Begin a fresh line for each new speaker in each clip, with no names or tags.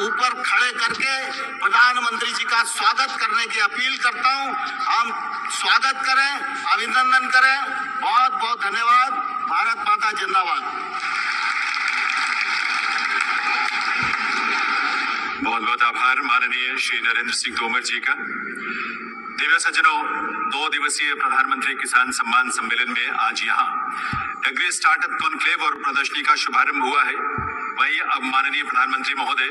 ऊपर खड़े करके प्रधानमंत्री जी का स्वागत करने की अपील करता हूं। हम स्वागत करें, अभिनंदन करें। बहुत बहुत धन्यवाद। भारत माता जिंदाबाद।
बहुत बहुत आभार माननीय श्री नरेंद्र सिंह तोमर जी का। दिव्य सज्जनों, 2 दिवसीय प्रधानमंत्री किसान सम्मान सम्मेलन में आज यहाँ एग्री स्टार्टअप कॉन्क्लेव और प्रदर्शनी का शुभारंभ हुआ है। वहीं अब माननीय प्रधानमंत्री महोदय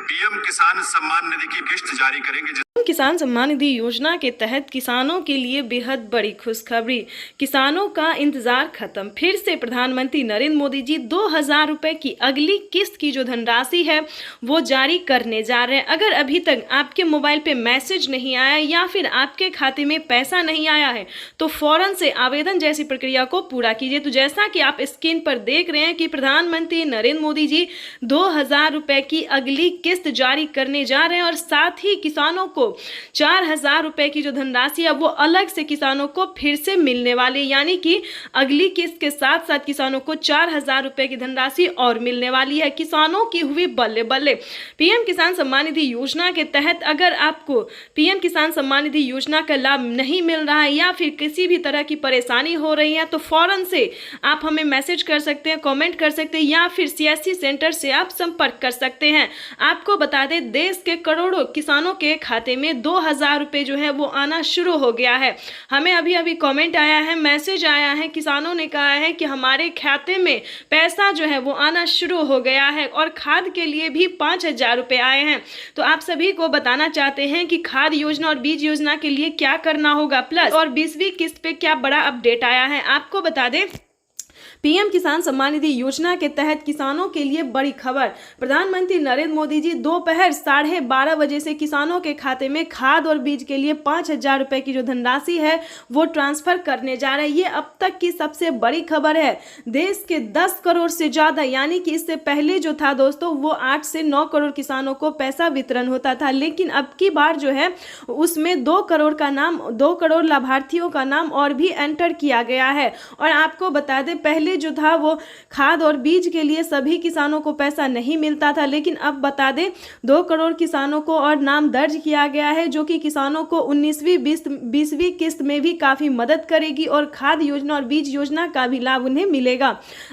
पीएम किसान सम्मान निधि की किस्त जारी करेंगे।
किसान सम्मान निधि योजना के तहत किसानों के लिए बेहद बड़ी खुशखबरी। किसानों का इंतजार खत्म। फिर से प्रधानमंत्री नरेंद्र मोदी जी 2000 रुपए की अगली किस्त की जो धनराशि है वो जारी करने जा रहे हैं। अगर अभी तक आपके मोबाइल पे मैसेज नहीं आया या फिर आपके खाते में पैसा नहीं आया है तो फौरन से आवेदन जैसी प्रक्रिया को पूरा कीजिए। तो जैसा कि आप स्क्रीन पर देख रहे हैं कि प्रधानमंत्री नरेंद्र मोदी जी 2000 रुपए की अगली किस्त जारी करने जा रहे हैं और साथ ही किसानों को 4000 रुपए की जो धनराशि है वो अलग से किसानों को फिर से मिलने वाली, यानी कि अगली किस्त के साथ साथ किसानों को 4000 रुपए की धनराशि और मिलने वाली है। किसानों की हुई बल्ले बल्ले। पीएम किसान सम्मान निधि योजना के तहत अगर आपको पीएम किसान सम्मान निधि योजना का लाभ नहीं मिल रहा है या फिर किसी भी तरह की परेशानी हो रही है तो फौरन से आप हमें मैसेज कर सकते हैं, कमेंट कर सकते हैं या फिर सीएससी सेंटर से आप संपर्क कर सकते हैं। आपको बता दें, देश के करोड़ों किसानों के खाते में 2000 रुपए जो है वो आना शुरू हो गया है। हमें अभी अभी कमेंट आया है, मैसेज आया है, किसानों ने कहा है कि हमारे खाते में पैसा जो है वो आना शुरू हो गया है और खाद के लिए भी 5000 रुपए आए हैं। तो आप सभी को बताना चाहते हैं कि खाद योजना और बीज योजना के लिए क्या करना होगा, प्लस और 20वीं किस्त पे क्या बड़ा अपडेट आया है। आपको बता दें, पीएम किसान सम्मान निधि योजना के तहत किसानों के लिए बड़ी खबर। प्रधानमंत्री नरेंद्र मोदी जी दोपहर 12:30 बजे से किसानों के खाते में खाद और बीज के लिए 5000 रुपए की जो धनराशि है वो ट्रांसफर करने जा रहे हैं। ये अब तक की सबसे बड़ी खबर है। देश के 10 करोड़ से ज्यादा, यानी कि इससे पहले जो था दोस्तों वो 8 से 9 करोड़ किसानों को पैसा वितरण होता था, लेकिन अब की बार जो है उसमें 2 करोड़ लाभार्थियों का नाम और भी एंटर किया गया है। और आपको बता दें, पहले जो था वो खाद और बीज के लिए सभी किसानों को पैसा नहीं मिलता था, लेकिन अब बता दें 2 करोड़ किसानों को और नाम दर्ज किया गया है, जो कि किसानों को 19वीं 20वीं किस्त में भी काफी मदद करेगी और खाद योजना और बीज योजना का भी लाभ उन्हें मिलेगा।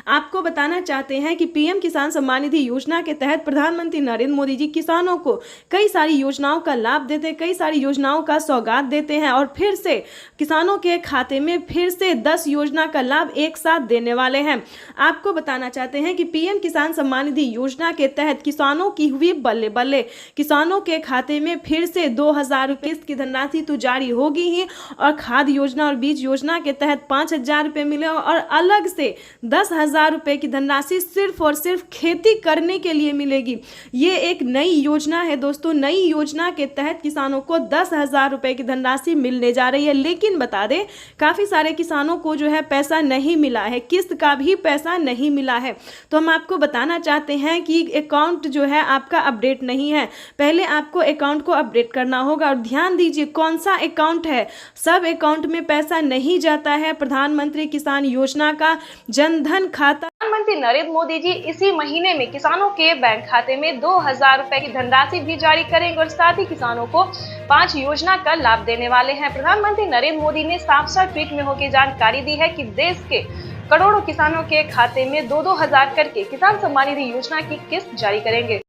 आपको बताना चाहते हैं कि पीएम किसान सम्मान निधि योजना के तहत प्रधानमंत्री नरेंद्र मोदी जी किसानों को कई सारी योजनाओं का लाभ देते हैं, कई सारी योजनाओं का सौगात देते हैं और फिर से किसानों के खाते में फिर से 10 योजना का लाभ एक साथ देने वाले हैं। आपको बताना चाहते हैं कि पीएम किसान सम्मान निधि योजना के तहत किसानों की हुई बल्ले बल्ले। किसानों के खाते में फिर से 2000 रुपए की धनराशि तो जारी होगी ही और खाद योजना और बीज योजना के तहत 5000 रुपए मिले और अलग से 10,000 रुपए की धनराशि सिर्फ और सिर्फ खेती करने के लिए मिलेगी। ये एक नई योजना है दोस्तों। नई योजना के तहत किसानों को 10,000 रुपए की धनराशि मिलने जा रही है, लेकिन बता दें काफी सारे किसानों को जो है पैसा नहीं मिला है, किस्त का भी पैसा नहीं मिला है। तो हम आपको बताना चाहते हैं कि अकाउंट जो है आपका अपडेट नहीं है। पहले आपको अकाउंट को अपडेट करना होगा और ध्यान दीजिए कौन सा अकाउंट है। सब अकाउंट में पैसा नहीं जाता है। प्रधानमंत्री किसान योजना का जनधन खाता प्रधानमंत्री नरेंद्र मोदी जी इसी महीने में किसानों के बैंक खाते में 2000 रुपए की धनराशि भी जारी करेंगे और साथ ही किसानों को 5 योजना का लाभ देने वाले हैं। प्रधानमंत्री नरेंद्र मोदी ने साफ ट्वीट में होकर जानकारी दी है कि देश के करोड़ों किसानों के खाते में 2-2 हजार करके किसान सम्मान निधि योजना की किस्त जारी करेंगे।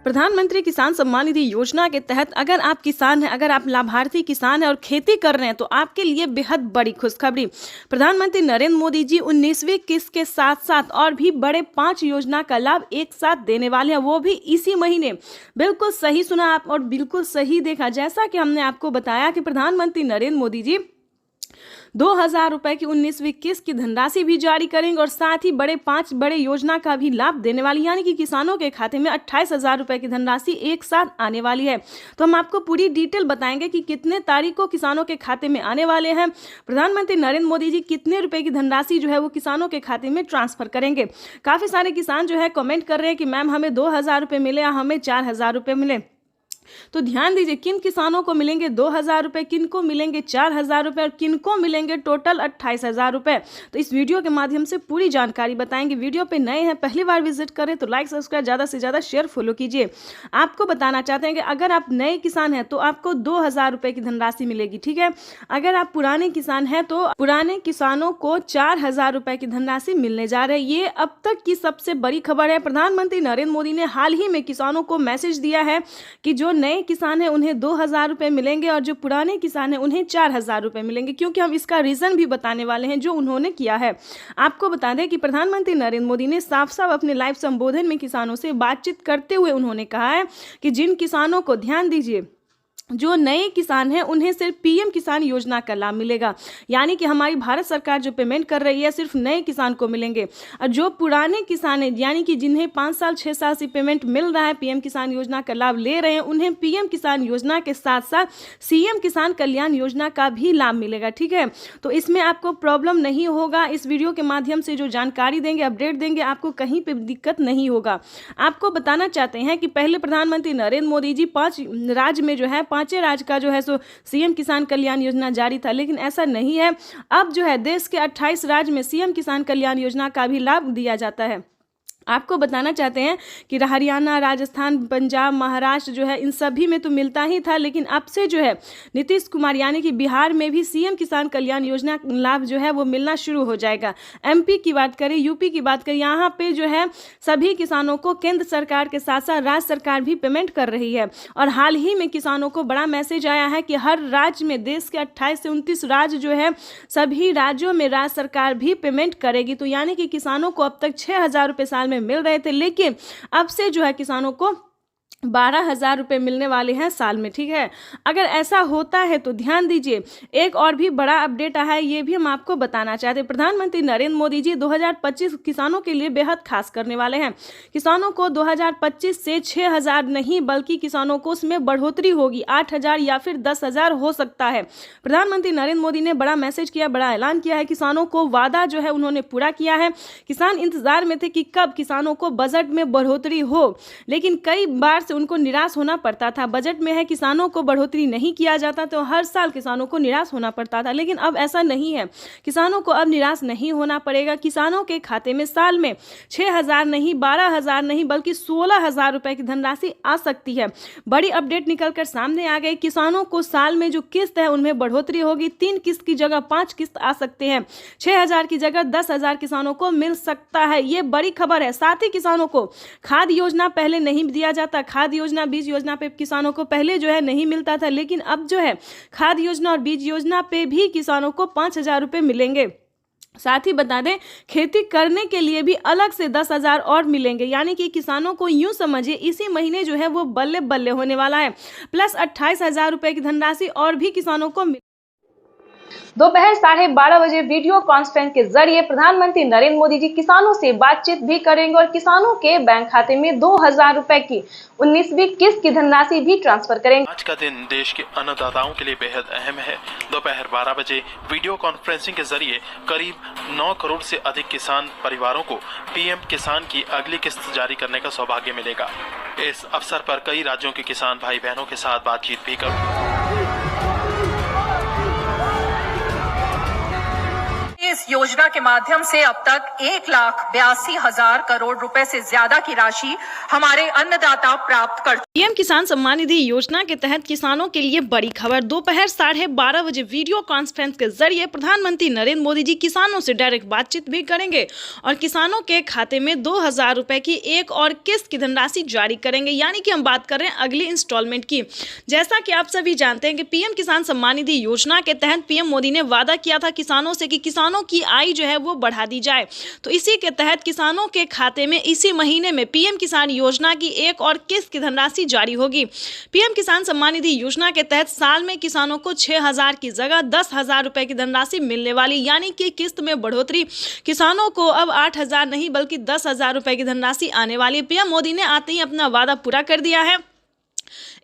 प्रधानमंत्री किसान सम्मान निधि योजना के तहत अगर आप किसान हैं, अगर आप लाभार्थी किसान हैं और खेती कर रहे हैं तो आपके लिए बेहद बड़ी खुशखबरी। प्रधानमंत्री नरेंद्र मोदी जी 19वीं किस्त के साथ साथ और भी बड़े 5 योजना का लाभ एक साथ देने वाले हैं, वो भी इसी महीने। बिल्कुल सही सुना आप और बिल्कुल सही देखा। जैसा कि हमने आपको बताया कि प्रधानमंत्री नरेंद्र मोदी जी 2000 रुपए की 19वीं किस्त की धनराशि भी जारी करेंगे और साथ ही 5 बड़े योजना का भी लाभ देने वाली, यानी कि किसानों के खाते में 28,000 रुपए की धनराशि एक साथ आने वाली है। तो हम आपको पूरी डिटेल बताएंगे कि कितने तारीख को किसानों के खाते में आने वाले हैं। प्रधानमंत्री नरेंद्र मोदी जी कितने रुपए की धनराशि जो है वो किसानों के खाते में ट्रांसफर करेंगे। काफी सारे किसान जो है कमेंट कर रहे हैं कि मैम हमें 2000 रुपए मिले या हमें 4000 रुपए मिले। तो ध्यान दीजिए किन किसानों को मिलेंगे 2,000 रुपये, किन को मिलेंगे 4,000 रुपये और किन को मिलेंगे टोटल 28,000 रुपये। तो इस वीडियो के माध्यम से पूरी जानकारी बताएंगे। वीडियो पे नए हैं, पहली बार विजिट करें तो लाइक सब्सक्राइब ज़्यादा से ज़्यादा शेयर फॉलो कीजिए। आपको बताना चाहते हैं कि अगर आप नए किसान हैं तो आपको 2,000 रुपये की धनराशि मिलेगी, ठीक है। अगर आप पुराने किसान हैं तो पुराने किसानों को 4,000 रुपये की धनराशि मिलने जा रही है। ये अब तक की सबसे बड़ी खबर है। प्रधानमंत्री नरेंद्र मोदी ने हाल ही में किसानों को मैसेज दिया है कि जो नए किसान हैं उन्हें 2,000 रुपये मिलेंगे और जो पुराने किसान हैं उन्हें 4,000 रुपये मिलेंगे, क्योंकि हम इसका रीज़न भी बताने वाले हैं जो उन्होंने किया है। आपको बता दें कि प्रधानमंत्री नरेंद्र मोदी ने साफ साफ अपने लाइव संबोधन में किसानों से बातचीत करते हुए उन्होंने कहा है कि जिन किसानों को, ध्यान दीजिए, जो नए किसान हैं उन्हें सिर्फ पीएम किसान योजना का लाभ मिलेगा, यानी कि हमारी भारत सरकार जो पेमेंट कर रही है सिर्फ नए किसान को मिलेंगे। और जो पुराने किसान हैं, यानी कि जिन्हें 5 साल 6 साल से पेमेंट मिल रहा है, पीएम किसान योजना का लाभ ले रहे हैं, उन्हें पीएम किसान योजना के साथ साथ सीएम किसान कल्याण योजना का भी लाभ मिलेगा, ठीक है। तो इसमें आपको प्रॉब्लम नहीं होगा। इस वीडियो के माध्यम से जो जानकारी देंगे, अपडेट देंगे, आपको कहीं पर दिक्कत नहीं होगा। आपको बताना चाहते हैं कि पहले प्रधानमंत्री नरेंद्र मोदी जी 5 राज्य में जो है, 5 राज्य का जो है सो सीएम किसान कल्याण योजना जारी था, लेकिन ऐसा नहीं है। अब जो है देश के 28 राज्य में सीएम किसान कल्याण योजना का भी लाभ दिया जाता है। आपको बताना चाहते हैं कि हरियाणा, राजस्थान, पंजाब, महाराष्ट्र जो है इन सभी में तो मिलता ही था, लेकिन अब से जो है नीतीश कुमार यानी कि बिहार में भी सीएम किसान कल्याण योजना लाभ जो है वो मिलना शुरू हो जाएगा। एमपी की बात करें, यूपी की बात करें, यहाँ पे जो है सभी किसानों को केंद्र सरकार के साथ साथ राज्य सरकार भी पेमेंट कर रही है। और हाल ही में किसानों को बड़ा मैसेज आया है कि हर राज्य में, देश के 28 से 29 राज्य जो है, सभी राज्यों में राज्य सरकार भी पेमेंट करेगी। तो यानी कि किसानों को अब तक 6,000 रुपये साल मिल रहे थे, लेकिन अब से जो है किसानों को 12,000 रुपये मिलने वाले हैं साल में, ठीक है। अगर ऐसा होता है तो ध्यान दीजिए, एक और भी बड़ा अपडेट आया है, ये भी हम आपको बताना चाहते हैं। प्रधानमंत्री नरेंद्र मोदी जी 2025 किसानों के लिए बेहद खास करने वाले हैं। किसानों को 2025 से 6,000 नहीं बल्कि किसानों को उसमें बढ़ोतरी होगी, 8,000 या फिर 10,000 हो सकता है। प्रधानमंत्री नरेंद्र मोदी ने बड़ा मैसेज किया, बड़ा ऐलान किया है। किसानों को वादा जो है उन्होंने पूरा किया है। किसान इंतजार में थे कि कब किसानों को बजट में बढ़ोतरी हो, लेकिन कई बार से उनको निराश होना पड़ता था। बजट में है किसानों को बढ़ोतरी नहीं किया जाता तो हर साल किसानों को निराश होना पड़ता था, लेकिन अब ऐसा नहीं है। किसानों को अब निराश नहीं होना पड़ेगा। किसानों के खाते में साल में 6,000 नहीं, 12,000 नहीं बल्कि 16,000 रुपए की धनराशि आ सकती है। बड़ी अपडेट निकलकर सामने आ गई। किसानों को साल में जो किस्त है उनमें बढ़ोतरी होगी। 3 किस्त की जगह 5 किस्त आ सकते हैं। 6,000 की जगह 10,000 किसानों को मिल सकता है। ये बड़ी खबर है। साथ ही किसानों को खाद योजना पहले नहीं दिया जाता, खाद योजना, बीज योजना पे किसानों को पहले जो है नहीं मिलता था, लेकिन अब जो है खाद योजना और बीज योजना पे भी किसानों को 5,000 रुपये मिलेंगे। साथ ही बता दें, खेती करने के लिए भी अलग से 10,000 और मिलेंगे, यानी कि किसानों को यूं समझिए इसी महीने जो है वो बल्ले बल्ले होने वाला है। प्लस 28,000 रुपये की धनराशि और भी किसानों को दोपहर 12:30 बजे वीडियो कॉन्फ्रेंस के जरिए प्रधानमंत्री नरेंद्र मोदी जी किसानों से बातचीत भी करेंगे और किसानों के बैंक खाते में 2,000 रुपए की 19वीं किस्त की धनराशि भी ट्रांसफर करेंगे।
आज का दिन देश के अन्नदाताओं के लिए बेहद अहम है। दोपहर 12 बजे वीडियो कॉन्फ्रेंसिंग के जरिए करीब 9 करोड़ से अधिक किसान परिवारों को पीएम किसान की अगली किस्त जारी करने का सौभाग्य मिलेगा। इस अवसर पर कई राज्यों के किसान भाई बहनों के साथ बातचीत भी करेंगे।
इस योजना के माध्यम से अब तक 1,82,000 करोड़ रुपए से ज्यादा की राशि हमारे अन्नदाता प्राप्त कर।
पीएम किसान सम्मान निधि योजना के तहत किसानों के लिए बड़ी खबर। दोपहर 12:30 बजे वीडियो कॉन्फ्रेंस के जरिए प्रधानमंत्री नरेंद्र मोदी जी किसानों से डायरेक्ट बातचीत भी करेंगे और किसानों के खाते में 2,000 रुपए की एक और किस्त की धनराशि जारी करेंगे, यानी कि हम बात कर रहे हैं अगली इंस्टॉलमेंट की। जैसा कि आप सभी जानते हैं कि पीएम किसान सम्मान निधि योजना के तहत पीएम मोदी ने वादा किया था किसानों से कि किसानों की आय जो है वो बढ़ा दी जाए। तो इसी के तहत किसानों के खाते में इसी महीने में पीएम किसान योजना की एक और किस्त की धनराशि जारी होगी। पीएम किसान सम्मान निधि योजना के तहत साल में किसानों को 6,000 की जगह 10,000 रुपए की धनराशि मिलने वाली, यानी कि किस्त में बढ़ोतरी। किसानों को अब 8,000 नहीं बल्कि 10,000 रुपए की धनराशि आने वाली है। पीएम मोदी ने आते ही अपना वादा पूरा कर दिया है।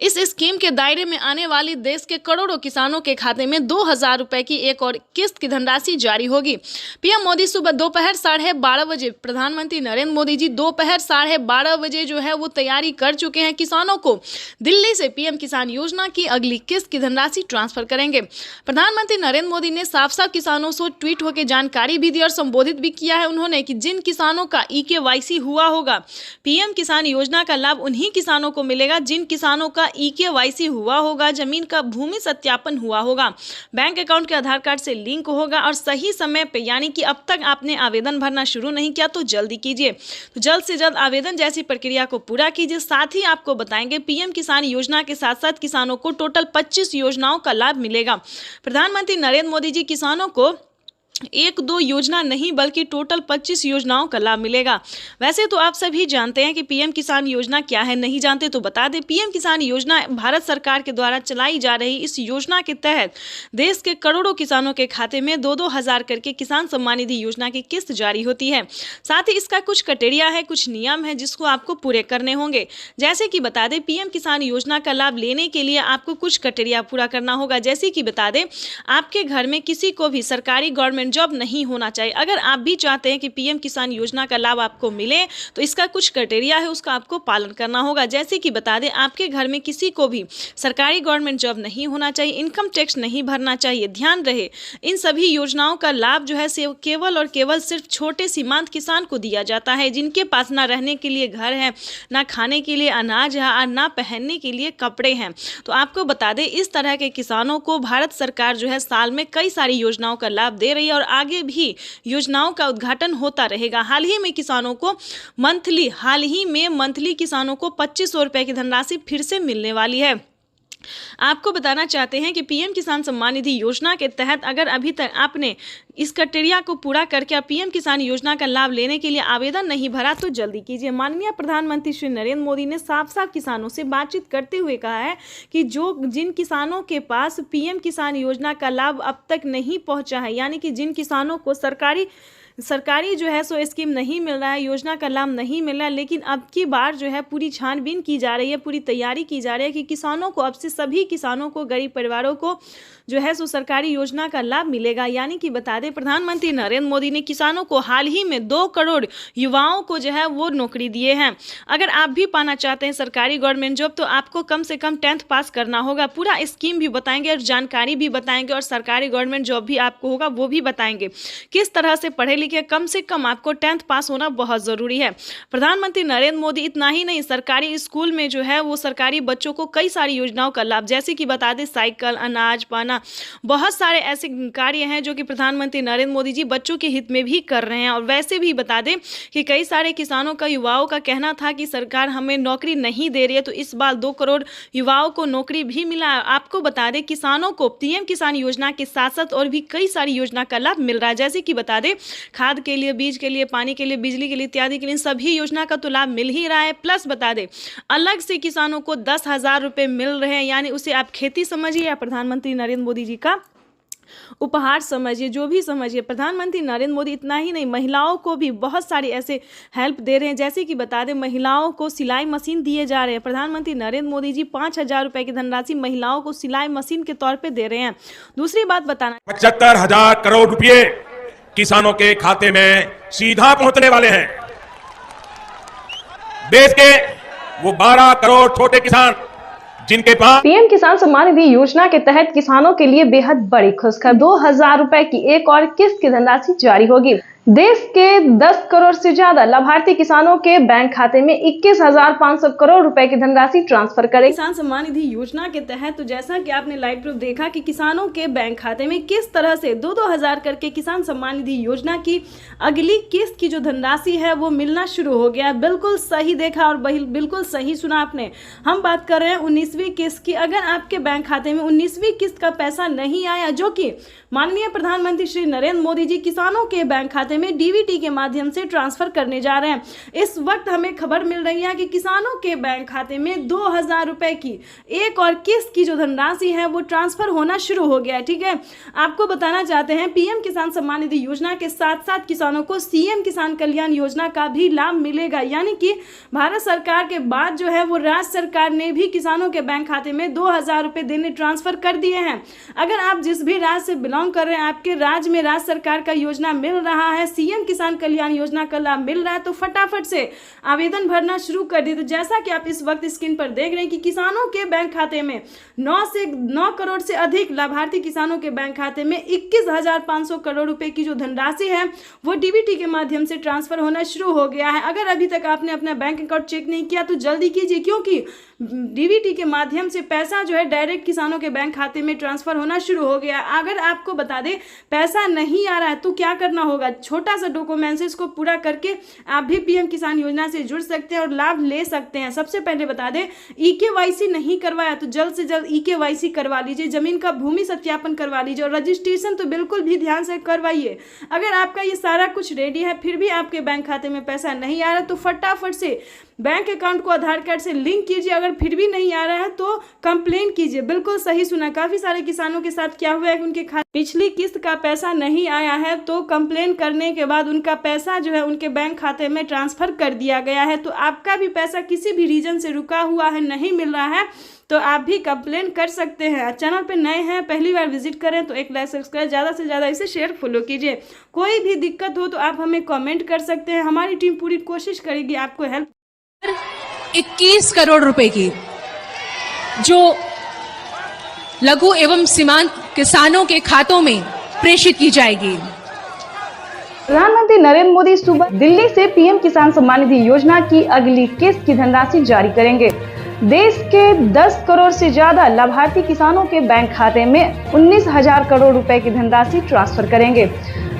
इस स्कीम के दायरे में आने वाली देश के करोड़ों किसानों के खाते में 2,000 रुपए की एक और किस्त की धनराशि जारी होगी। पीएम मोदी सुबह दोपहर 12:30 बजे, प्रधानमंत्री नरेंद्र मोदी जी दोपहर 12:30 बजे जो है वो तैयारी कर चुके हैं। किसानों को दिल्ली से पीएम किसान योजना की अगली किस्त की धनराशि ट्रांसफर करेंगे। प्रधानमंत्री नरेंद्र मोदी ने साफ साफ किसानों से ट्वीट होकर जानकारी भी दी और संबोधित भी किया है उन्होंने कि जिन किसानों का eKYC हुआ होगा, पीएम किसान योजना का लाभ उन्हीं किसानों को मिलेगा जिन किसानों का eKYC हुआ होगा, जमीन का भूमि सत्यापन हुआ होगा, बैंक अकाउंट के आधार कार्ड से लिंक होगा और सही समय पे, यानी कि अब तक आपने आवेदन भरना शुरू नहीं किया तो जल्दी कीजिए। तो जल्द से जल्द आवेदन जैसी प्रक्रिया को पूरा कीजिए। साथ ही आपको बताएंगे पीएम किसान योजना के साथ साथ किसानों को टोटल 25 योजनाओं का लाभ मिलेगा। प्रधानमंत्री नरेंद्र मोदी जी किसानों को 1-2 योजना नहीं बल्कि टोटल 25 योजनाओं का लाभ मिलेगा। वैसे तो आप सभी जानते हैं कि पीएम किसान योजना क्या है, नहीं जानते तो बता दें। पीएम किसान योजना भारत सरकार के द्वारा चलाई जा रही इस योजना के तहत देश के करोड़ों किसानों के खाते में 2-2 हज़ार करके किसान सम्मान निधि योजना की किस्त जारी होती है। साथ ही इसका कुछ क्राइटेरिया है, कुछ नियम है जिसको आपको पूरे करने होंगे। जैसे कि बता दें, पीएम किसान योजना का लाभ लेने के लिए आपको कुछ क्राइटेरिया पूरा करना होगा। जैसे कि बता दें, आपके घर में किसी को भी सरकारी गवर्नमेंट जॉब नहीं होना चाहिए। अगर आप भी चाहते हैं कि पीएम किसान योजना का लाभ आपको मिले तो इसका कुछ क्राइटेरिया है, उसका आपको पालन करना होगा। जैसे कि बता दें, आपके घर में किसी को भी सरकारी गवर्नमेंट जॉब नहीं होना चाहिए, इनकम टैक्स नहीं भरना चाहिए। ध्यान रहे, इन सभी योजनाओं का लाभ जो है केवल और केवल सिर्फ छोटे सीमांत किसान को दिया जाता है, जिनके पास ना रहने के लिए घर है, ना खाने के लिए अनाज है और ना पहनने के लिए कपड़े हैं। तो आपको बता दें, इस तरह के किसानों को भारत सरकार जो है साल में कई सारी योजनाओं का लाभ दे रही है और आगे भी योजनाओं का उद्घाटन होता रहेगा। हाल ही में मंथली किसानों को 2500 रुपए की धनराशि फिर से मिलने वाली है। आपको बताना चाहते हैं कि पीएम किसान सम्मान निधि योजना के तहत अगर अभी तक आपने इस क्राइटेरिया को पूरा करके पीएम किसान योजना का लाभ लेने के लिए आवेदन नहीं भरा तो जल्दी कीजिए। माननीय प्रधानमंत्री श्री नरेंद्र मोदी ने साफ साफ किसानों से बातचीत करते हुए कहा है कि जिन किसानों के पास पीएम किसान योजना का लाभ अब तक नहीं पहुंचा है, यानी कि जिन किसानों को सरकारी जो है सो स्कीम नहीं मिल रहा है, योजना का लाभ नहीं मिल रहा है, लेकिन अब की बार जो है पूरी छानबीन की जा रही है, पूरी तैयारी की जा रही है कि किसानों को अब से सभी किसानों को, गरीब परिवारों को जो है सो सरकारी योजना का लाभ मिलेगा। यानी कि बता दें, प्रधानमंत्री नरेंद्र मोदी ने किसानों को हाल ही में 2 करोड़ युवाओं को जो है वो नौकरी दिए हैं। अगर आप भी पाना चाहते हैं सरकारी गवर्नमेंट जॉब तो आपको कम से कम 10th पास करना होगा। पूरा स्कीम भी बताएंगे और जानकारी भी बताएंगे और सरकारी गवर्नमेंट जॉब भी आपको होगा वो भी बताएंगे। किस तरह से पढ़े लिखे, कम से कम आपको 10th पास होना बहुत ज़रूरी है। प्रधानमंत्री नरेंद्र मोदी इतना ही नहीं, सरकारी स्कूल में जो है वो सरकारी बच्चों को कई सारी योजनाओं का लाभ, जैसे कि बता दें साइकिल, अनाज, पाना, बहुत सारे ऐसे कार्य हैं जो कि प्रधानमंत्री नरेंद्र मोदी जी बच्चों के हित में भी कर रहे हैं। और वैसे भी बता दें कि कई सारे किसानों का, युवाओं का कहना था कि सरकार हमें नौकरी नहीं दे रही है, तो इस बार 2 करोड़ युवाओं को नौकरी भी मिला। आपको बता दें, किसानों को पीएम किसान योजना के साथ साथ और भी कई सारी योजना का लाभ मिल रहा है। जैसे कि बता दें, खाद के लिए, बीज के लिए, पानी के लिए, बिजली के लिए इत्यादि के लिए सभी योजना का तो लाभ मिल ही रहा है। प्लस बता दें, अलग से किसानों को 10,000 रुपए मिल रहे हैं, यानी उसे आप खेती समझिए या प्रधानमंत्री नरेंद्र मोदी जी का उपहार समझिए, जो भी समझिए। प्रधानमंत्री नरेंद्र मोदी इतना ही नहीं, महिलाओं को भी बहुत सारी ऐसे हेल्प दे रहे हैं। जैसे कि बता दें, महिलाओं को सिलाई मशीन दिए जा रहे हैं। प्रधानमंत्री नरेंद्र मोदी जी 5,000 रुपए की धनराशि महिलाओं को सिलाई मशीन के तौर पे दे रहे हैं। दूसरी बात बताना,
75,000 करोड़ रुपए किसानों के खाते में सीधा पहुंचने वाले हैं। देश के वो 12 करोड़ छोटे किसान जिनके पास
पीएम किसान सम्मान निधि योजना के तहत किसानों के लिए बेहद बड़ी खुशखबरी, 2,000 रुपए की एक और किस्त की धनराशि जारी होगी। देश के 10 करोड़ से ज्यादा लाभार्थी किसानों के बैंक खाते में 21,500 करोड़ रुपए की धनराशि ट्रांसफर करेगी। किसान सम्मान निधि योजना के तहत तो जैसा कि आपने लाइव प्रूफ देखा कि किसानों के बैंक खाते में किस तरह से 2-2 हज़ार करके किसान सम्मान निधि योजना की अगली किस्त की जो धनराशि है वो मिलना शुरू हो गया। बिल्कुल सही देखा और बिल्कुल सही सुना आपने। हम बात कर रहे हैं 19वीं किस्त की। अगर आपके बैंक खाते में 19वीं किस्त का पैसा नहीं आया, जो कि माननीय प्रधानमंत्री श्री नरेंद्र मोदी जी किसानों के बैंक खाते खाते में डीबीटी के माध्यम से ट्रांसफर करने जा रहे हैं। इस वक्त हमें खबर मिल रही है कि किसानों के बैंक खाते में 2000 रुपए की एक और किस्त की जो धनराशि है वो ट्रांसफर होना शुरू हो गया है। ठीक है, आपको बताना चाहते हैं पीएम किसान सम्मान निधि योजना के साथ साथ किसानों को सीएम किसान कल्याण योजना का भी लाभ मिलेगा। यानी कि भारत सरकार के बाद जो है वो राज्य सरकार ने भी किसानों के बैंक खाते में 2000 रुपए देने ट्रांसफर कर दिए हैं। अगर आप जिस भी राज्य से बिलोंग कर रहे हैं, आपके राज्य में राज्य सरकार का योजना मिल रहा है, सीएम किसान कल्याण योजना का लाभ मिल रहा है, तो फटाफट से आवेदन भरना शुरू कर दी। तो जैसा कि आप इस वक्त स्क्रीन पर देख रहे हैं कि किसानों के बैंक खाते में 9 करोड़ से अधिक लाभार्थी किसानों के बैंक खाते में 21,500 करोड़ रुपए की जो धनराशि है वो डीबीटी के माध्यम से ट्रांसफर होना शुरू हो गया है। अगर अभी तक आपने अपना बैंक अकाउंट चेक नहीं किया तो जल्दी कीजिए, क्योंकि डीबीटी के माध्यम से पैसा जो है डायरेक्ट किसानों के बैंक खाते में ट्रांसफर होना शुरू हो गया। अगर आपको बता दें पैसा नहीं आ रहा है तो क्या करना होगा, छोटा सा डॉक्यूमेंट्स को पूरा करके आप भी पीएम किसान योजना से जुड़ सकते हैं और लाभ ले सकते हैं। सबसे पहले बता दें, ईकेवाईसी नहीं करवाया तो जल्द से जल्द ईकेवाईसी करवा लीजिए, जमीन का भूमि सत्यापन करवा लीजिए और रजिस्ट्रेशन तो बिल्कुल भी ध्यान से करवाइए। अगर आपका ये सारा कुछ रेडी है फिर भी आपके बैंक खाते में पैसा नहीं आ रहा तो फटाफट से बैंक अकाउंट को आधार कार्ड से लिंक कीजिए। अगर फिर भी नहीं आ रहा है तो कंप्लेन कीजिए। बिल्कुल सही सुना, काफी सारे किसानों के साथ क्या हुआ है कि उनके खाते पिछली किस्त का पैसा नहीं आया है तो कंप्लेन करने के बाद उनका पैसा जो है उनके बैंक खाते में ट्रांसफर कर दिया गया है। तो आपका भी पैसा किसी भी रीजन से रुका हुआ है, नहीं मिल रहा है, तो आप भी कंप्लेन कर सकते हैं। चैनल पे नए हैं, पहली बार विजिट करें तो एक लाइक सब्सक्राइब, ज़्यादा से ज़्यादा इसे शेयर फॉलो कीजिए। कोई भी दिक्कत हो तो आप हमें कमेंट कर सकते हैं, हमारी टीम पूरी कोशिश करेगी आपको हेल्प।
21 करोड़ रुपए की जो लघु एवं सीमांत किसानों के खातों में प्रेषित की जाएगी।
प्रधानमंत्री नरेंद्र मोदी सुबह दिल्ली से पीएम किसान सम्मान निधि योजना की अगली किस्त की धनराशि जारी करेंगे। देश के 10 करोड़ से ज्यादा लाभार्थी किसानों के बैंक खाते में 19,000 करोड़ रुपए की धनराशि ट्रांसफर करेंगे।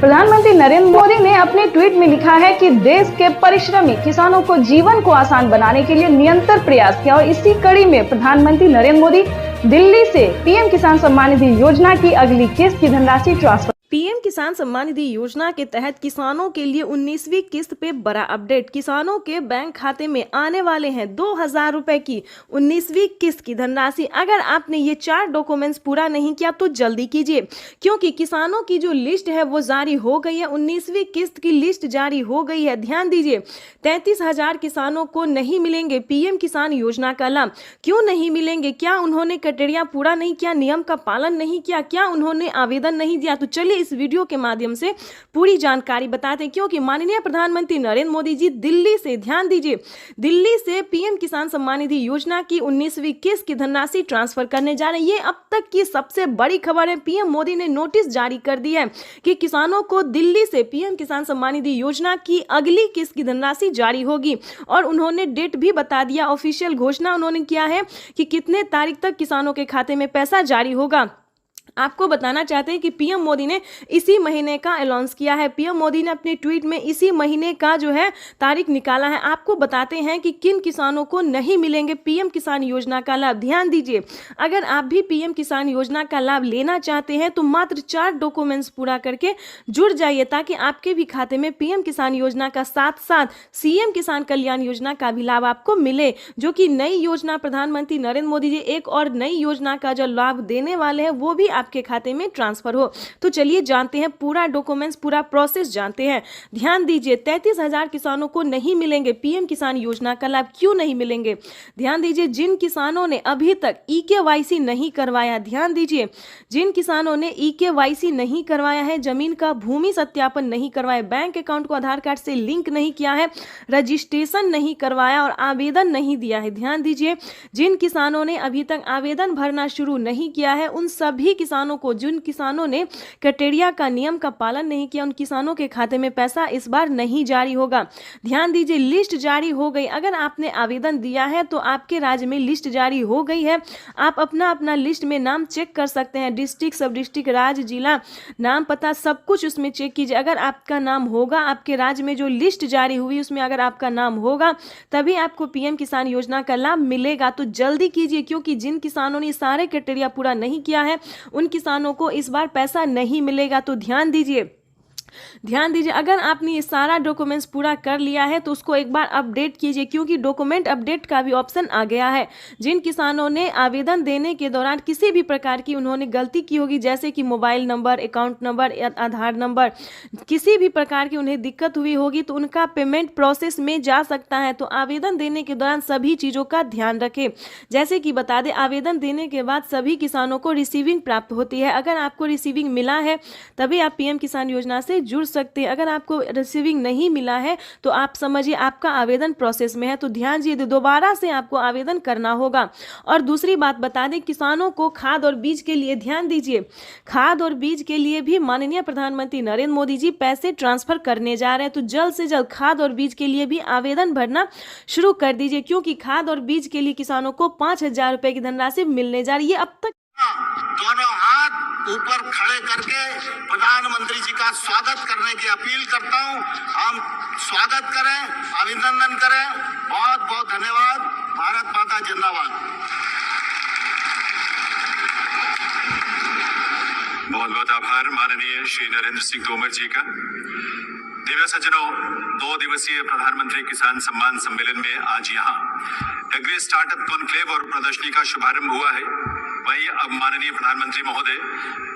प्रधानमंत्री नरेंद्र मोदी ने अपने ट्वीट में लिखा है कि देश के परिश्रमी किसानों को जीवन को आसान बनाने के लिए निरंतर प्रयास किया और इसी कड़ी में प्रधानमंत्री नरेंद्र मोदी दिल्ली से पीएम किसान सम्मान निधि योजना की अगली किस्त की धनराशि ट्रांसफर।
पीएम किसान सम्मान निधि योजना के तहत किसानों के लिए 19वीं किस्त पे बड़ा अपडेट। किसानों के बैंक खाते में आने वाले हैं 2000 रुपए की 19वीं किस्त की धनराशि। अगर आपने ये 4 डॉक्यूमेंट्स पूरा नहीं किया तो जल्दी कीजिए, क्योंकि किसानों की जो लिस्ट है वो जारी हो गई है। 19वीं किस्त की लिस्ट जारी हो गई है। ध्यान दीजिए, 33,000 किसानों को नहीं मिलेंगे पीएम किसान योजना का लाभ। क्यों नहीं मिलेंगे? क्या उन्होंने क्राइटेरिया पूरा नहीं किया, नियम का पालन नहीं किया, क्या उन्होंने आवेदन नहीं दिया? तो चलिए इस वीडियो के माध्यम से पूरी जानकारी बताते हैं, क्योंकि माननीय प्रधानमंत्री नरेंद्र मोदी जी दिल्ली से, ध्यान दीजिए, दिल्ली से पीएम किसान सम्मान निधि योजना की 19वीं किस्त की धनराशि ट्रांसफर करने जा रहे हैं। ये अब तक की सबसे बड़ी खबर है। पीएम मोदी ने नोटिस जारी कर दी है कि किसानों को दिल्ली से पीएम किसान सम्मान निधि योजना की अगली किस्त की धनराशि जारी होगी और उन्होंने डेट भी बता दिया। ऑफिशियल घोषणा उन्होंने किया है कि कितने तारीख तक किसानों के खाते में पैसा जारी होगा। आपको बताना चाहते हैं कि पीएम मोदी ने इसी महीने का अनाउंस किया है। पीएम मोदी ने अपने ट्वीट में इसी महीने का जो है तारीख निकाला है। आपको बताते हैं कि किन किसानों को नहीं मिलेंगे पीएम किसान योजना का लाभ। ध्यान दीजिए, अगर आप भी पीएम किसान योजना का लाभ लेना चाहते हैं तो मात्र 4 डॉक्यूमेंट्स पूरा करके जुड़ जाइए, ताकि आपके भी खाते में पीएम किसान योजना का साथ साथ सीएम किसान कल्याण योजना का भी लाभ आपको मिले, जो कि नई योजना प्रधानमंत्री नरेंद्र मोदी जी एक और नई योजना का जो लाभ देने वाले हैं वो भी आपके खाते में ट्रांसफर हो। तो चलिए जानते हैं पूरा डॉक्यूमेंट्स, पूरा प्रोसेस जानते हैं। ध्यान दीजिए, 33,000 किसानों को नहीं मिलेंगे पीएम किसान योजना का लाभ। क्यों नहीं मिलेंगे? ध्यान दीजिए, जिन किसानों ने अभी तक ईकेवाईसी नहीं करवाया, ध्यान दीजिए, जिन किसानों ने ईकेवाईसी नहीं करवाया है, जमीन का भूमि सत्यापन नहीं करवाया, बैंक अकाउंट को आधार कार्ड से लिंक नहीं किया है, रजिस्ट्रेशन नहीं करवाया और आवेदन नहीं दिया है। ध्यान दीजिए, जिन किसानों ने अभी तक आवेदन भरना शुरू नहीं किया है, उन सभी किसानों को, जिन किसानों ने क्राइटेरिया का नियम का पालन नहीं किया, उन किसानों के खाते में पैसा इस बार नहीं जारी होगा। ध्यान दीजिए, लिस्ट जारी हो गई। अगर आपने आवेदन दिया है तो आपके राज्य में लिस्ट जारी हो गई है। आप अपना अपना लिस्ट में नाम चेक कर सकते हैं, डिस्ट्रिक्ट, सब डिस्ट्रिक्ट, राज्य, जिला, नाम, पता, सब कुछ उसमें चेक कीजिए। अगर आपका नाम होगा, आपके राज्य में जो लिस्ट जारी हुई उसमें अगर आपका नाम होगा, तभी आपको पीएम किसान योजना का लाभ मिलेगा। तो जल्दी कीजिए, क्योंकि जिन किसानों ने सारे क्राइटेरिया पूरा नहीं किया है उन किसानों को इस बार पैसा नहीं मिलेगा। तो ध्यान दीजिए, ध्यान दीजिए, अगर आपने ये सारा डॉक्यूमेंट्स पूरा कर लिया है तो उसको एक बार अपडेट कीजिए, क्योंकि डॉक्यूमेंट अपडेट का भी ऑप्शन आ गया है। जिन किसानों ने आवेदन देने के दौरान किसी भी प्रकार की उन्होंने गलती की होगी, जैसे कि मोबाइल नंबर, अकाउंट नंबर या आधार नंबर, किसी भी प्रकार की उन्हें दिक्कत हुई होगी तो उनका पेमेंट प्रोसेस में जा सकता है। तो आवेदन देने के दौरान सभी चीज़ों का ध्यान रखें। जैसे कि बता दें, आवेदन देने के बाद सभी किसानों को रिसीविंग प्राप्त होती है। अगर आपको रिसीविंग मिला है तभी आप पीएम किसान योजना से जुड़ सकते हैं। अगर आपको रिसीविंग नहीं मिला है तो आप समझिए आपका आवेदन प्रोसेस में है। तो ध्यान दीजिए, दोबारा से आपको आवेदन करना होगा। और दूसरी बात बता दें, किसानों को खाद और बीज के लिए ध्यान दीजिए, खाद और बीज के लिए भी माननीय प्रधानमंत्री नरेंद्र मोदी जी पैसे ट्रांसफर करने जा रहे हैं। तो जल्द से जल्द खाद और बीज के लिए भी आवेदन भरना शुरू कर दीजिए, क्योंकि खाद और बीज के लिए किसानों को 5,000 रुपए की धनराशि मिलने जा रही है। अब तक
दोनों हाथ ऊपर खड़े करके प्रधानमंत्री जी का स्वागत करने की अपील करता हूं। हम स्वागत करें, अभिनंदन करें। बहुत बहुत धन्यवाद। भारत माता जिंदाबाद।
बहुत बहुत आभार माननीय श्री नरेंद्र सिंह तोमर जी का। दिव्य सज्जनों, 2 दिवसीय प्रधानमंत्री किसान सम्मान सम्मेलन में आज यहाँ एग्री स्टार्टअप कॉन्क्लेव और प्रदर्शनी का शुभारंभ हुआ है। वहीं अब माननीय प्रधानमंत्री महोदय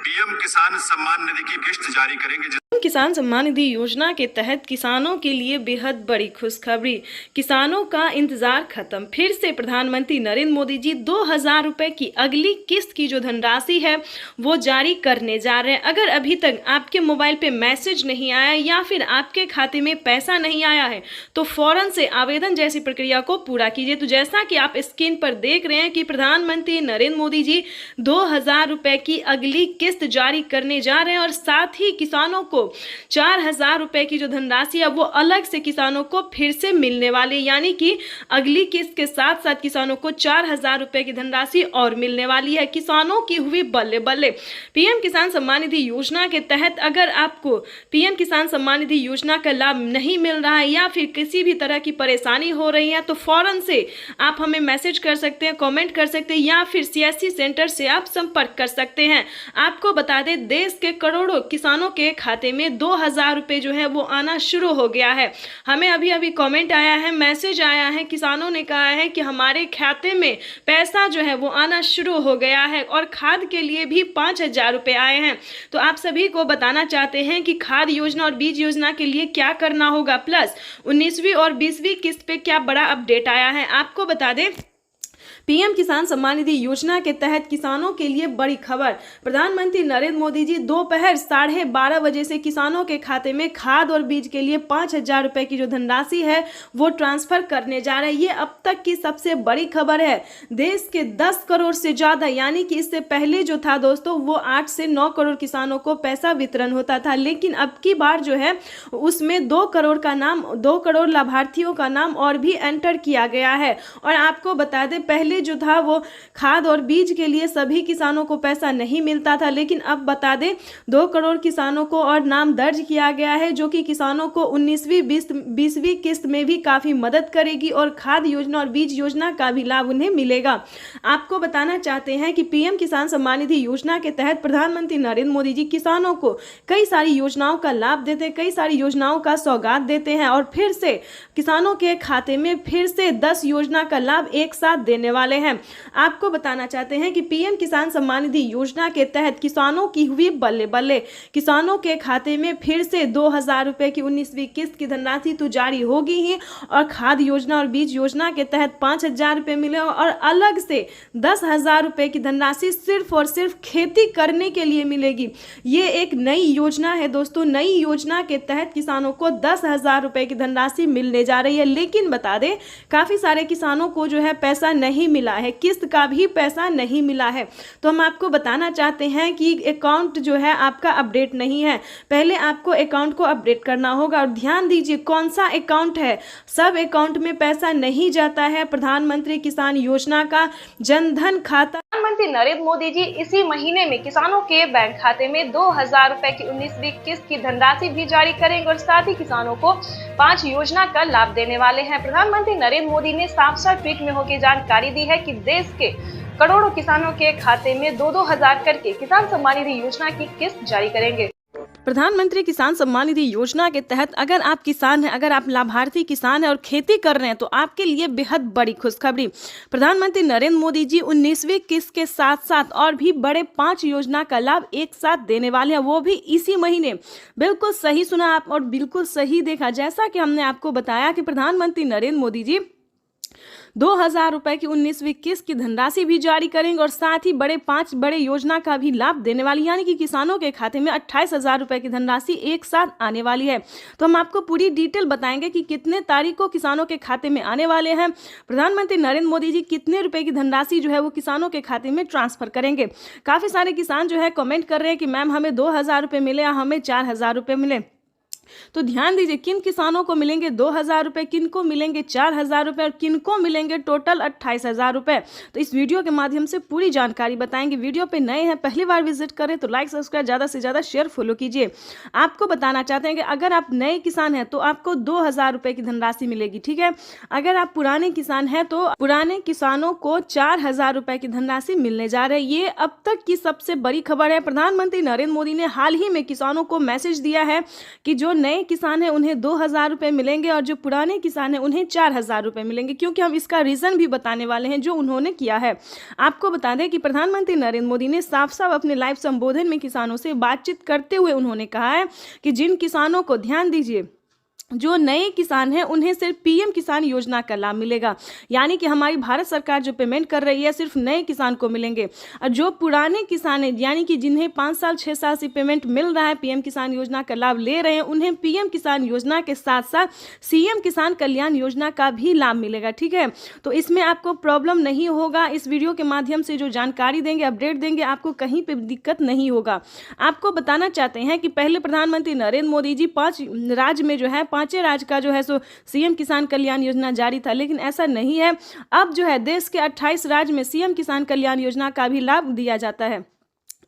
पीएम किसान सम्मान निधि की किस्त जारी करेंगे।
किसान सम्मान निधि योजना के तहत किसानों के लिए बेहद बड़ी खुशखबरी। किसानों का इंतजार खत्म। फिर से प्रधानमंत्री नरेंद्र मोदी जी 2,000 रुपए की अगली किस्त की जो धनराशि है वो जारी करने जा रहे हैं। अगर अभी तक आपके मोबाइल पे मैसेज नहीं आया या फिर आपके खाते में पैसा नहीं आया है तो फौरन से आवेदन जैसी प्रक्रिया को पूरा कीजिए। तो जैसा कि आप स्क्रीन पर देख रहे हैं कि प्रधानमंत्री नरेंद्र मोदी जी 2,000 रुपए की अगली किस्त जारी करने जा रहे हैं और साथ ही किसानों को 4,000 रुपए की जो धनराशि है वो अलग से किसानों को फिर से मिलने वाली, यानी कि अगली किस्त के साथ साथ किसानों को 4,000 रुपए की धनराशि और मिलने वाली है। किसानों की हुई बल्ले बल्ले। पीएम किसान सम्मान निधि योजना के तहत अगर आपको पीएम किसान सम्मान निधि योजना का लाभ नहीं मिल रहा है या फिर किसी भी तरह की परेशानी हो रही है तो फौरन से आप हमें मैसेज कर सकते हैं, कमेंट कर सकते हैं या फिर सीएससी सेंटर से आप संपर्क कर सकते हैं। आपको बता दें, देश के करोड़ों किसानों के खाते में 2,000 रुपए जो है वो आना शुरू हो गया है। हमें अभी अभी कमेंट आया है, मैसेज आया है, किसानों ने कहा है कि हमारे खाते में पैसा जो है वो आना शुरू हो गया है और खाद के लिए भी 5,000 रुपए आए हैं। तो आप सभी को बताना चाहते हैं कि खाद योजना और बीज योजना के लिए क्या करना होगा, प्लस 19वीं और 20वीं किस्त पे क्या बड़ा अपडेट आया है। आपको बता दें, पीएम किसान सम्मान निधि योजना के तहत किसानों के लिए बड़ी खबर। प्रधानमंत्री नरेंद्र मोदी जी दोपहर 12:30 बजे से किसानों के खाते में खाद और बीज के लिए 5,000 रुपए की जो धनराशि है वो ट्रांसफर करने जा रहे हैं। ये अब तक की सबसे बड़ी खबर है। देश के 10 करोड़ से ज़्यादा, यानी कि इससे पहले जो था दोस्तों वो 8 से 9 करोड़ किसानों को पैसा वितरण होता था, लेकिन अब की बार जो है उसमें 2 करोड़ लाभार्थियों का नाम और भी एंटर किया गया है। और आपको बता दें, पहले जो था वो खाद और बीज के लिए सभी किसानों को पैसा नहीं मिलता था, लेकिन अब बता दें 2 करोड़ किसानों को और नाम दर्ज किया गया है, जो कि किसानों को 19वीं 20वीं किस्त में भी काफ़ी मदद करेगी और खाद योजना और बीज योजना का भी लाभ उन्हें मिलेगा। आपको बताना चाहते हैं कि पीएम किसान सम्मान निधि योजना के तहत प्रधानमंत्री नरेंद्र मोदी जी किसानों को कई सारी योजनाओं का लाभ देते हैं, कई सारी योजनाओं का सौगात देते हैं और फिर से किसानों के खाते में फिर से 10 योजना का लाभ एक साथ देने वाले हैं। आपको बताना चाहते हैं कि पीएम किसान सम्मान निधि योजना के तहत किसानों की हुई बल्ले बल्ले। किसानों के खाते में फिर से 2,000 रुपए की 19वीं किस्त की धनराशि तो जारी होगी ही और खाद योजना और बीज योजना के तहत 5,000 रुपए मिले और अलग से 10,000 रुपए की धनराशि सिर्फ और सिर्फ खेती करने के लिए मिलेगी। ये एक नई योजना है दोस्तों। नई योजना के तहत किसानों को 10,000 रुपए की धनराशि मिलने जा रही है, लेकिन बता दें काफ़ी सारे किसानों को जो है पैसा नहीं मिला है, किस्त का भी पैसा नहीं मिला है। तो हम आपको बताना चाहते हैं कि अकाउंट जो है आपका अपडेट नहीं है। पहले आपको अकाउंट को अपडेट करना होगा और ध्यान दीजिए कौन सा अकाउंट है। सब अकाउंट में पैसा नहीं जाता है। प्रधानमंत्री किसान योजना का जनधन खाता
प्रधानमंत्री नरेंद्र मोदी जी इसी महीने में किसानों के बैंक खाते में 2,000 रुपए की 19वीं किस्त की धनराशि भी जारी करेंगे और साथ ही किसानों को 5 योजना का लाभ देने वाले हैं। प्रधानमंत्री नरेंद्र मोदी ने साफ-साफ ट्वीट में होकर जानकारी दी है कि देश के करोड़ों किसानों के खाते में 2-2 हजार करके किसान सम्मान निधि योजना की किस्त जारी करेंगे।
प्रधानमंत्री किसान सम्मान निधि योजना के तहत अगर आप किसान हैं, अगर आप लाभार्थी किसान हैं और खेती कर रहे हैं तो आपके लिए बेहद बड़ी खुशखबरी। प्रधानमंत्री नरेंद्र मोदी जी 19वीं किस्त के साथ साथ और भी बड़े 5 योजना का लाभ एक साथ देने वाले हैं, वो भी इसी महीने। बिल्कुल सही सुना आप और बिल्कुल सही देखा। जैसा कि हमने आपको बताया कि प्रधानमंत्री नरेंद्र मोदी जी 2000 रुपए की 19वीं किस्त की धनराशि भी जारी करेंगे और साथ ही 5 बड़े योजना का भी लाभ देने वाली, यानी कि किसानों के खाते में 28,000 रुपए की धनराशि एक साथ आने वाली है। तो हम आपको पूरी डिटेल बताएंगे कि कितने तारीख को किसानों के खाते में आने वाले हैं, प्रधानमंत्री नरेंद्र मोदी जी कितने रुपए की धनराशि जो है वो किसानों के खाते में ट्रांसफर करेंगे। काफी सारे किसान जो है कमेंट कर रहे हैं कि मैम हमें 2000 रुपये मिले या हमें 4000 रुपये मिले। तो ध्यान दीजिए, किन किसानों को मिलेंगे 2000 रुपये, किन को मिलेंगे 4000 रुपये और किन को मिलेंगे टोटल 28,000 रुपये। तो इस वीडियो के माध्यम से पूरी जानकारी बताएंगे। वीडियो पे नए हैं, पहली बार विजिट करें तो लाइक सब्सक्राइब ज़्यादा से ज़्यादा शेयर फॉलो कीजिए। आपको बताना चाहते हैं कि अगर आप नए किसान हैं तो आपको 2000 रुपये की धनराशि मिलेगी, ठीक है। अगर आप पुराने किसान हैं तो पुराने किसानों को 4000 रुपये की धनराशि मिलने जा रही है। ये अब तक की सबसे बड़ी खबर है। प्रधानमंत्री नरेंद्र मोदी ने हाल ही में किसानों को मैसेज दिया है कि जो नए किसान हैं उन्हें 2000 रुपये मिलेंगे और जो पुराने किसान हैं उन्हें 4000 रुपये मिलेंगे, क्योंकि हम इसका रीजन भी बताने वाले हैं जो उन्होंने किया है। आपको बता दें कि प्रधानमंत्री नरेंद्र मोदी ने साफ साफ अपने लाइव संबोधन में किसानों से बातचीत करते हुए उन्होंने कहा है कि जिन किसानों को, ध्यान दीजिए, जो नए किसान हैं उन्हें सिर्फ पीएम किसान योजना का लाभ मिलेगा, यानी कि हमारी भारत सरकार जो पेमेंट कर रही है सिर्फ नए किसान को मिलेंगे। और जो पुराने किसान हैं, यानी कि जिन्हें 5 साल 6 साल से पेमेंट मिल रहा है, पीएम किसान योजना का लाभ ले रहे हैं, उन्हें पीएम किसान योजना के साथ साथ सीएम किसान कल्याण योजना का भी लाभ मिलेगा, ठीक है। तो इसमें आपको प्रॉब्लम नहीं होगा। इस वीडियो के माध्यम से जो जानकारी देंगे, अपडेट देंगे, आपको कहीं पर दिक्कत नहीं होगा। आपको बताना चाहते हैं कि पहले प्रधानमंत्री नरेंद्र मोदी जी 5 राज्य में जो है 5 राज्य का जो है सो सीएम किसान कल्याण योजना जारी था, लेकिन ऐसा नहीं है। अब जो है देश के 28 राज्य में सीएम किसान कल्याण योजना का भी लाभ दिया जाता है।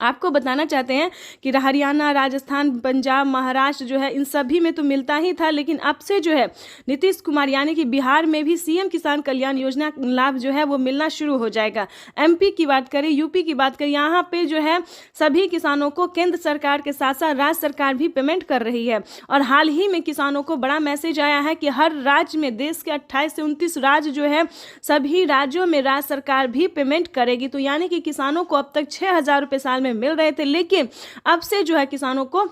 आपको बताना चाहते हैं कि हरियाणा, राजस्थान, पंजाब, महाराष्ट्र जो है इन सभी में तो मिलता ही था, लेकिन अब से जो है नीतीश कुमार यानी कि बिहार में भी सीएम किसान कल्याण योजना लाभ जो है वो मिलना शुरू हो जाएगा। एमपी की बात करें, यूपी की बात करें, यहाँ पे जो है सभी किसानों को केंद्र सरकार के साथ साथ राज्य सरकार भी पेमेंट कर रही है। और हाल ही में किसानों को बड़ा मैसेज आया है कि हर राज्य में, देश के 28 से 29 राज्य जो है, सभी राज्यों में राज्य सरकार भी पेमेंट करेगी। तो यानी कि किसानों को अब तक 6000 रुपये साल में मिल रहे थे, लेकिन अब से जो है किसानों को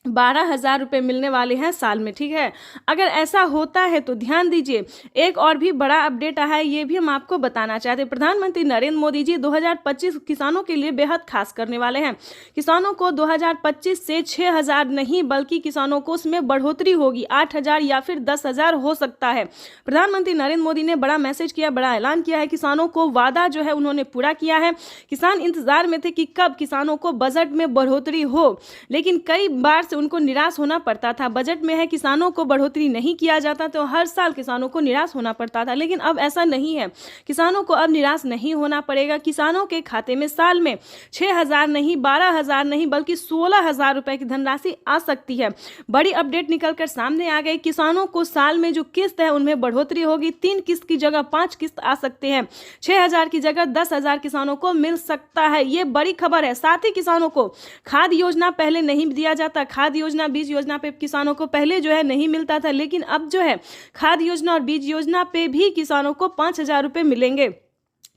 12,000 रुपये मिलने वाले हैं साल में, ठीक है। अगर ऐसा होता है तो ध्यान दीजिए, एक और भी बड़ा अपडेट आया है, ये भी हम आपको बताना चाहते हैं। प्रधानमंत्री नरेंद्र मोदी जी 2025 किसानों के लिए बेहद खास करने वाले हैं। किसानों को 2025 से 6000 नहीं बल्कि किसानों को उसमें बढ़ोतरी होगी, 8000 या फिर 10,000 हो सकता है। प्रधानमंत्री नरेंद्र मोदी ने बड़ा मैसेज किया, बड़ा ऐलान किया है। किसानों को वादा जो है उन्होंने पूरा किया है। किसान इंतजार में थे कि कब किसानों को बजट में बढ़ोतरी हो, लेकिन कई बार उनको निराश होना पड़ता था। बजट में है किसानों को बढ़ोतरी नहीं किया जाता तो हर साल किसानों को निराश होना पड़ता था, लेकिन अब ऐसा नहीं है। किसानों को अब निराश नहीं होना पड़ेगा। किसानों के खाते में साल में 6000 नहीं, 12,000 नहीं बल्कि 16,000 रुपए की धनराशि आ सकती है। बड़ी अपडेट निकलकर सामने आ गई। किसानों को साल में जो किस्त है उनमें बढ़ोतरी होगी। 3 किस्त की जगह 5 किस्त आ सकते हैं। 6000 की जगह 10,000 किसानों को मिल सकता है। ये बड़ी खबर है। साथ ही किसानों को खाद योजना पहले नहीं दिया जाता, खाद योजना, बीज योजना पे किसानों को पहले जो है नहीं मिलता था, लेकिन अब जो है खाद योजना और बीज योजना पे भी किसानों को 5000 रुपये मिलेंगे।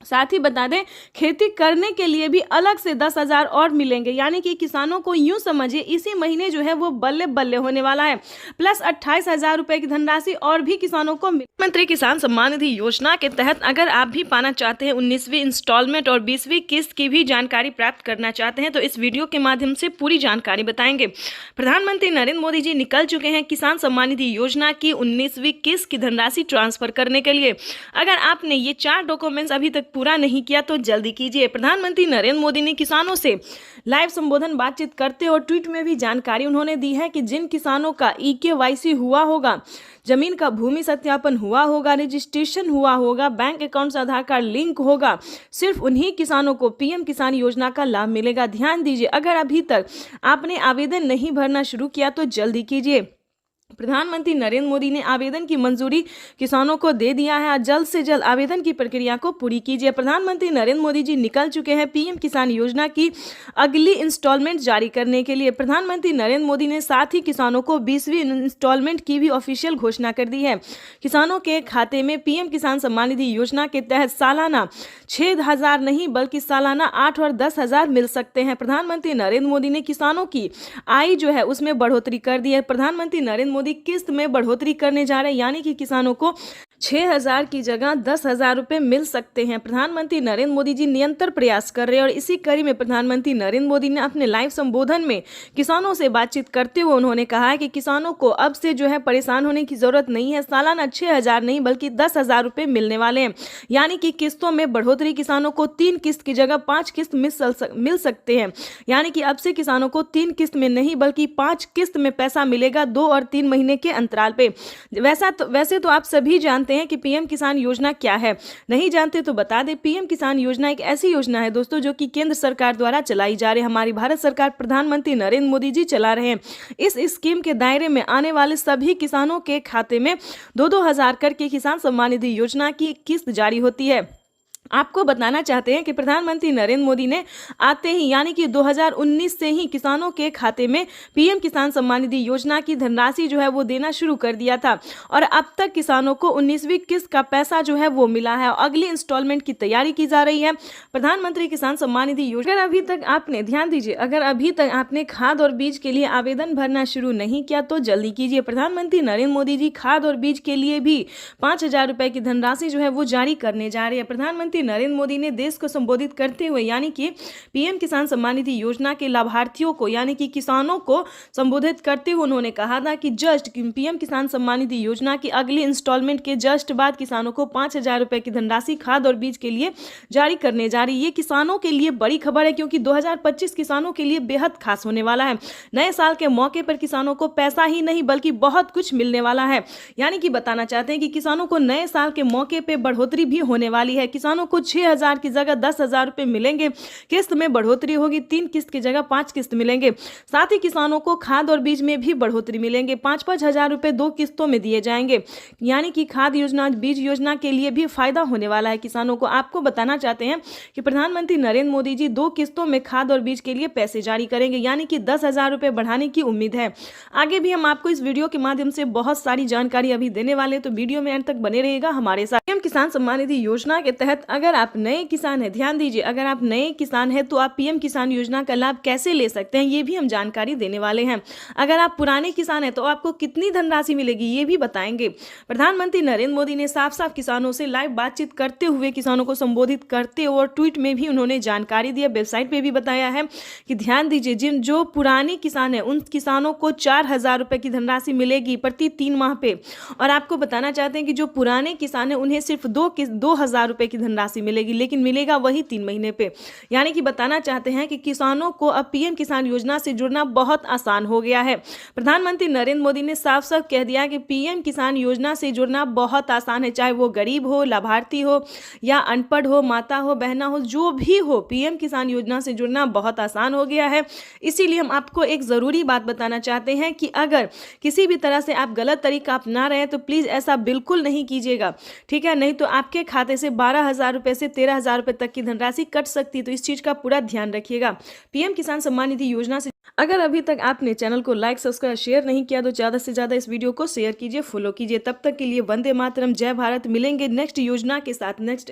साथ ही बता दें, खेती करने के लिए भी अलग से 10,000 और मिलेंगे, यानी कि किसानों को यूं समझिए इसी महीने जो है वो बल्ले बल्ले होने वाला है। प्लस 28,000 रुपए की धनराशि और भी किसानों को प्रधानमंत्री किसान सम्मान निधि योजना के तहत अगर आप भी पाना चाहते हैं 19वीं इंस्टॉलमेंट और 20वीं किस्त की भी जानकारी प्राप्त करना चाहते हैं तो इस वीडियो के माध्यम से पूरी जानकारी बताएंगे। प्रधानमंत्री नरेंद्र मोदी जी निकल चुके हैं किसान सम्मान निधि योजना की 19वीं किस्त की धनराशि ट्रांसफर करने के लिए। अगर आपने ये 4 डॉक्यूमेंट्स अभी तक पूरा नहीं किया तो जल्दी कीजिए। प्रधानमंत्री नरेंद्र मोदी ने किसानों से लाइव संबोधन बातचीत करते और ट्वीट में भी जानकारी उन्होंने दी है कि जिन किसानों का EKYC हुआ होगा, जमीन का भूमि सत्यापन हुआ होगा, रजिस्ट्रेशन हुआ होगा, बैंक अकाउंट से आधार कार्ड लिंक होगा, सिर्फ उन्हीं किसानों को पीएम किसान योजना का लाभ मिलेगा। ध्यान दीजिए, अगर अभी तक आपने आवेदन नहीं भरना शुरू किया तो जल्दी कीजिए। प्रधानमंत्री नरेंद्र मोदी ने आवेदन की मंजूरी किसानों को दे दिया है। जल्द से जल्द आवेदन की प्रक्रिया को पूरी कीजिए। प्रधानमंत्री नरेंद्र मोदी जी निकल चुके हैं पीएम किसान योजना की अगली इंस्टॉलमेंट जारी करने के लिए। प्रधानमंत्री नरेंद्र मोदी ने साथ ही किसानों को 20वीं इंस्टॉलमेंट की भी ऑफिशियल घोषणा कर दी है। किसानों के खाते में पीएम किसान सम्मान निधि योजना के तहत सालाना 6,000 नहीं बल्कि सालाना 8 और 10,000 मिल सकते हैं। प्रधानमंत्री नरेंद्र मोदी ने किसानों की आय जो है उसमें बढ़ोतरी कर दी है। प्रधानमंत्री नरेंद्र मोदी किस्त में बढ़ोतरी करने जा रहे हैं, यानी कि किसानों को 6,000 की जगह 10,000 रुपये मिल सकते हैं। प्रधानमंत्री नरेंद्र मोदी जी निरंतर प्रयास कर रहे हैं और इसी कड़ी में प्रधानमंत्री नरेंद्र मोदी ने अपने लाइव संबोधन में किसानों से बातचीत करते हुए उन्होंने कहा है कि किसानों को अब से जो है परेशान होने की जरूरत नहीं है। सालाना 6,000 नहीं बल्कि 10,000 रुपये मिलने वाले हैं, यानी कि किस्तों में बढ़ोतरी। किसानों को 3 किस्त की जगह 5 किस्त मिल सकते हैं, यानी कि अब से किसानों को 3 किस्त में नहीं बल्कि 5 किस्त में पैसा मिलेगा 2 और 3 महीने के अंतराल पे। वैसे तो आप सभी जानते हैं कि पीएम किसान योजना क्या है। नहीं जानते तो बता दें, पीएम किसान योजना एक ऐसी योजना है दोस्तों जो कि केंद्र सरकार द्वारा चलाई जा रही है। हमारी भारत सरकार प्रधानमंत्री नरेंद्र मोदी जी चला रहे हैं। इस स्कीम के दायरे में आने वाले सभी किसानों के खाते में 2-2 हजार करके किसान सम्मान निधि योजना की किस्त जारी होती है। आपको बताना चाहते हैं कि प्रधानमंत्री नरेंद्र मोदी ने आते ही यानी कि 2019 से ही किसानों के खाते में पीएम किसान सम्मान निधि योजना की धनराशि जो है वो देना शुरू कर दिया था और अब तक किसानों को 19वीं किस्त का पैसा जो है वो मिला है और अगली इंस्टॉलमेंट की तैयारी की जा रही है। प्रधानमंत्री किसान सम्मान निधि योजना अगर अभी तक आपने ध्यान दीजिए, अगर अभी तक आपने खाद और बीज के लिए आवेदन भरना शुरू नहीं किया तो जल्दी कीजिए। प्रधानमंत्री नरेंद्र मोदी जी खाद और बीज के लिए भी 5,000 रुपए की धनराशि जो है वो जारी करने जा रहे हैं। प्रधानमंत्री नरेंद्र मोदी ने देश को संबोधित करते हुए यानी कि पीएम किसान सम्मान निधि योजना के लाभार्थियों को यानी कि किसानों को संबोधित करते हुए उन्होंने कहा था कि जस्ट पीएम किसान सम्मान निधि योजना की अगली इंस्टॉलमेंट के जस्ट बाद किसानों को 5,000 रुपए की धनराशि खाद और बीज के लिए जारी करने जा रही है। ये किसानों के लिए बड़ी खबर है क्योंकि 2025 किसानों के लिए बेहद खास होने वाला है। नए साल के मौके पर किसानों को पैसा ही नहीं बल्कि बहुत कुछ मिलने वाला है, यानी कि बताना चाहते हैं कि किसानों को नए साल के मौके पर बढ़ोतरी भी होने वाली है। किसानों को 6,000 की जगह 10,000 रुपए मिलेंगे। किस्त में बढ़ोतरी होगी, 3 किस्त की जगह 5 किस्त मिलेंगे। साथ ही किसानों को खाद और बीज में भी बढ़ोतरी मिलेंगे। 5-5 हजार रुपए 2 किस्तों में दिए जाएंगे, यानी कि खाद योजना बीज योजना के लिए भी फायदा होने वाला है किसानों को। आपको बताना चाहते हैं कि प्रधानमंत्री नरेंद्र मोदी जी 2 किस्तों में खाद और बीज के लिए पैसे जारी करेंगे, यानी कि 10,000 रुपए बढ़ाने की उम्मीद है। आगे भी हम आपको इस वीडियो के माध्यम से बहुत सारी जानकारी अभी देने वाले, तो वीडियो में अंत तक बने रहिएगा हमारे साथ। पीएम किसान सम्मान निधि योजना के तहत अगर आप नए किसान है, ध्यान दीजिए, अगर आप नए किसान हैं तो आप पीएम किसान योजना का लाभ कैसे ले सकते हैं ये भी हम जानकारी देने वाले हैं। अगर आप पुराने किसान हैं तो आपको कितनी धनराशि मिलेगी ये भी बताएंगे। प्रधानमंत्री नरेंद्र मोदी ने साफ साफ किसानों से लाइव बातचीत करते हुए किसानों को संबोधित करते और ट्वीट में भी उन्होंने जानकारी दी है, वेबसाइट पे भी बताया है कि ध्यान दीजिए, जिन जो पुराने किसान हैं उन किसानों को 4,000 रुपए की धनराशि मिलेगी प्रति 3 माह पे। और आपको बताना चाहते हैं कि जो पुराने किसान हैं उन्हें सिर्फ 2,000 रुपए की धनराशि मिलेगी, लेकिन मिलेगा वही 3 महीने पे। यानी कि बताना चाहते हैं कि किसानों को अब पीएम किसान योजना से जुड़ना बहुत आसान हो गया है। प्रधानमंत्री नरेंद्र मोदी ने साफ साफ कह दिया कि पीएम किसान योजना से जुड़ना बहुत आसान है, चाहे वो गरीब हो, लाभार्थी हो या अनपढ़ हो, माता हो, बहना हो, जो भी हो, पीएम किसान योजना से जुड़ना बहुत आसान हो गया है। इसीलिए हम आपको एक जरूरी बात बताना चाहते हैं कि अगर किसी भी तरह से आप गलत तरीका अपना रहे हैं तो प्लीज ऐसा बिल्कुल नहीं कीजिएगा, ठीक है? नहीं तो आपके खाते से 12,000 रुपए से 13,000 रुपए तक की धनराशि कट सकती है, तो इस चीज का पूरा ध्यान रखिएगा। पीएम किसान सम्मान निधि योजना से अगर अभी तक आपने चैनल को लाइक सब्सक्राइब शेयर नहीं किया तो ज्यादा से ज्यादा इस वीडियो को शेयर कीजिए, फॉलो कीजिए। तब तक के लिए वंदे मातरम, जय भारत। मिलेंगे नेक्स्ट योजना के साथ, नेक्स्ट